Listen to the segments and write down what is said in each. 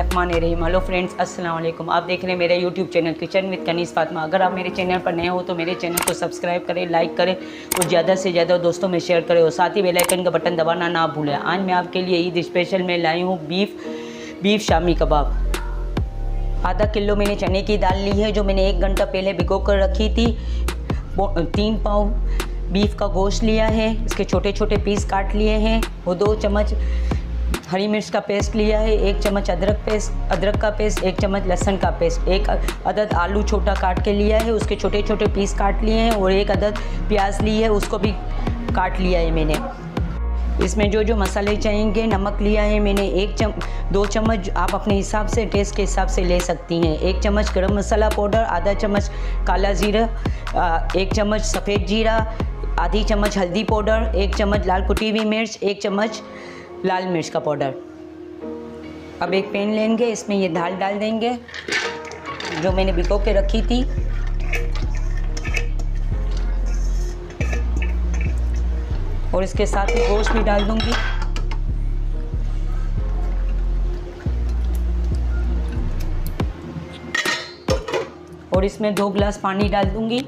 बिस्मिल्लाहिर्रहमानिर्रहीम। Hello friends, अस्सलाम वालेकुम। आप देख रहे हैं मेरा YouTube channel kitchen with Kaneez Fatima. अगर आप मेरे चैनल पर नए हो तो मेरे चैनल को सब्सक्राइब करें, लाइक करें और ज़्यादा से ज़्यादा दोस्तों में शेयर करें और साथ ही बेल आइकन का बटन दबाना ना भूलें। आज मैं आपके लिए ईद स्पेशल में लाई हूँ बीफ शामी कबाब। आधा किलो मैंने चने की दाल ली है जो मैंने 1 घंटा पहले भिगो कर रखी थी। 3 पाव बीफ का गोश्त लिया है, इसके छोटे छोटे पीस काट लिए हैं। वो 2 चम्मच हरी मिर्च का पेस्ट लिया है, 1 चम्मच अदरक का पेस्ट, 1 चम्मच लहसुन का पेस्ट, 1 अदद आलू छोटा काट के लिया है, उसके छोटे छोटे पीस काट लिए हैं और 1 अदद प्याज ली है, उसको भी काट लिया है मैंने। इसमें जो जो मसाले चाहिए, नमक लिया है मैंने 2 चम्मच, आप अपने हिसाब से टेस्ट के हिसाब से ले सकती हैं। 1 चम्मच गरम मसाला पाउडर, आधा चम्मच काला जीरा, 1 चम्मच सफ़ेद जीरा, आधी चम्मच हल्दी पाउडर, 1 चम्मच लाल कुटी हुई मिर्च, 1 चम्मच लाल मिर्च का पाउडर। अब एक पैन लेंगे, इसमें ये दाल डाल देंगे जो मैंने भिगो के रखी थी। और इसके साथ ही गोश्त भी डाल दूंगी। और इसमें 2 गिलास पानी डाल दूंगी।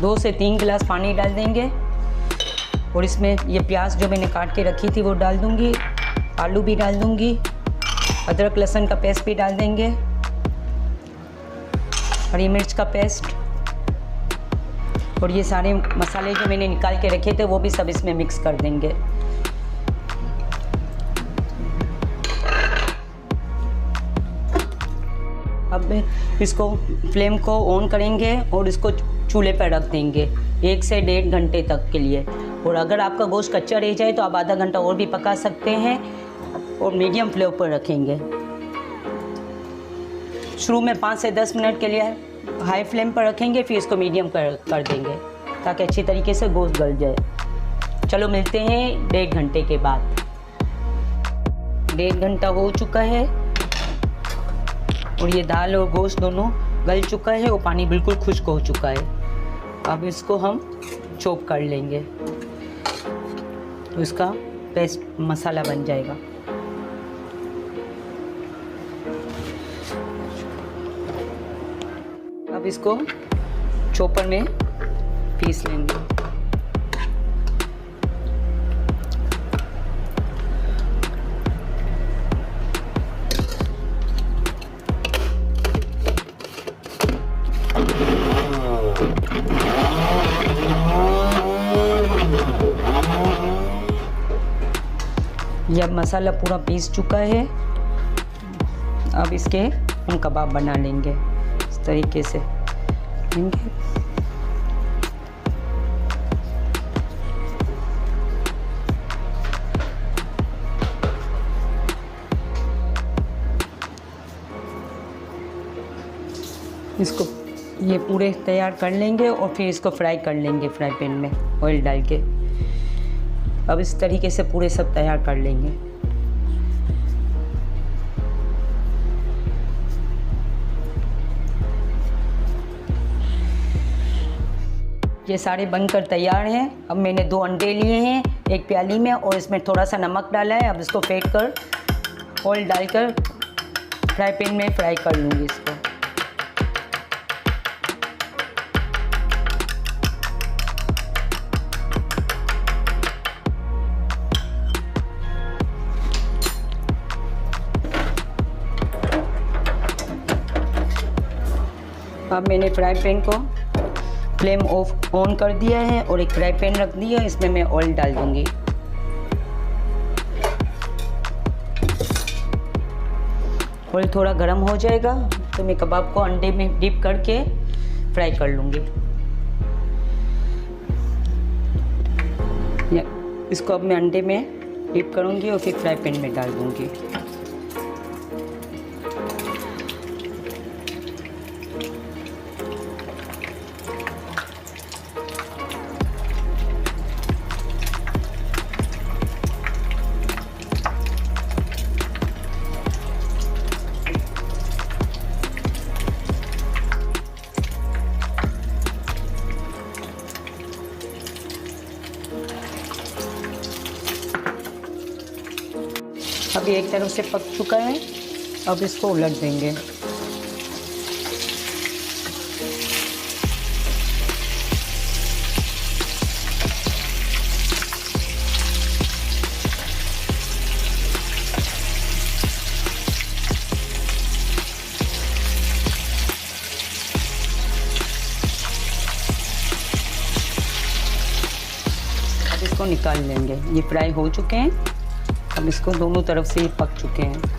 दो से 3 गिलास पानी डाल देंगे और इसमें ये प्याज जो मैंने काट के रखी थी वो डाल दूंगी, आलू भी डाल दूंगी, अदरक लहसुन का पेस्ट भी डाल देंगे, हरी मिर्च का पेस्ट और ये सारे मसाले जो मैंने निकाल के रखे थे वो भी सब इसमें मिक्स कर देंगे। अब इसको फ्लेम को ऑन करेंगे और इसको चूल्हे पर रख देंगे 1 से 1.5 घंटे तक के लिए। और अगर आपका गोश्त कच्चा रह जाए तो आप आधा घंटा और भी पका सकते हैं और मीडियम फ्लेम पर रखेंगे। शुरू में 5 से 10 मिनट के लिए हाई फ्लेम पर रखेंगे, फिर इसको मीडियम कर देंगे ताकि अच्छी तरीके से गोश्त गल जाए। चलो मिलते हैं 1.5 घंटे के बाद। 1.5 घंटा हो चुका है और ये दाल और गोश्त दोनों गल चुका है और पानी बिल्कुल खुश्क हो चुका है। अब इसको हम चॉप कर लेंगे तो इसका पेस्ट मसाला बन जाएगा। अब इसको चॉपर में पीस लेंगे। ये अब मसाला पूरा पीस चुका है। अब इसके हम कबाब बना लेंगे इस तरीके से। इसको ये पूरे तैयार कर लेंगे और फिर इसको फ्राई कर लेंगे फ्राई पैन में ऑयल डाल के। अब इस तरीके से पूरे सब तैयार कर लेंगे। ये सारे बनकर तैयार हैं। अब मैंने 2 अंडे लिए हैं एक प्याली में और इसमें थोड़ा सा नमक डाला है। अब इसको फेंट कर ऑयल डालकर फ्राई पैन में फ्राई कर लूँगी इसको। अब मैंने फ्राई पैन को फ्लेम ऑन कर दिया है और एक फ्राई पैन रख दिया है, इसमें मैं ऑयल डाल दूंगी। ऑयल थोड़ा गर्म हो जाएगा तो मैं कबाब को अंडे में डिप करके फ्राई कर लूँगी। इसको अब मैं अंडे में डिप करूँगी और फिर फ्राई पैन में डाल दूँगी। अभी एक तरफ से पक चुका है, अब इसको उलट देंगे। अब इसको निकाल लेंगे। ये फ्राई हो चुके हैं, अब इसको दोनों तरफ से ये पक चुके हैं।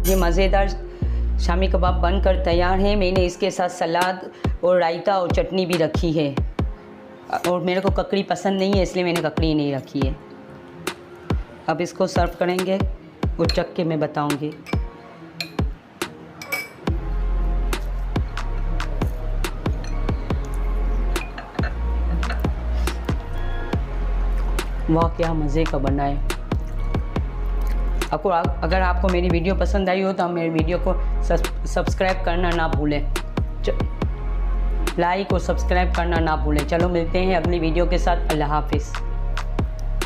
ये मज़ेदार शामी कबाब बनकर तैयार है। मैंने इसके साथ सलाद और रायता और चटनी भी रखी है, और मेरे को ककड़ी पसंद नहीं है इसलिए मैंने ककड़ी नहीं रखी है। अब इसको सर्व करेंगे और चख के मैं बताऊंगी। वाह, क्या मज़े का बना है। अगर आपको मेरी वीडियो पसंद आई हो तो आप मेरी वीडियो को सब्सक्राइब करना ना भूलें, लाइक और सब्सक्राइब करना ना भूलें। चलो मिलते हैं अगली वीडियो के साथ। अल्लाह हाफिज़।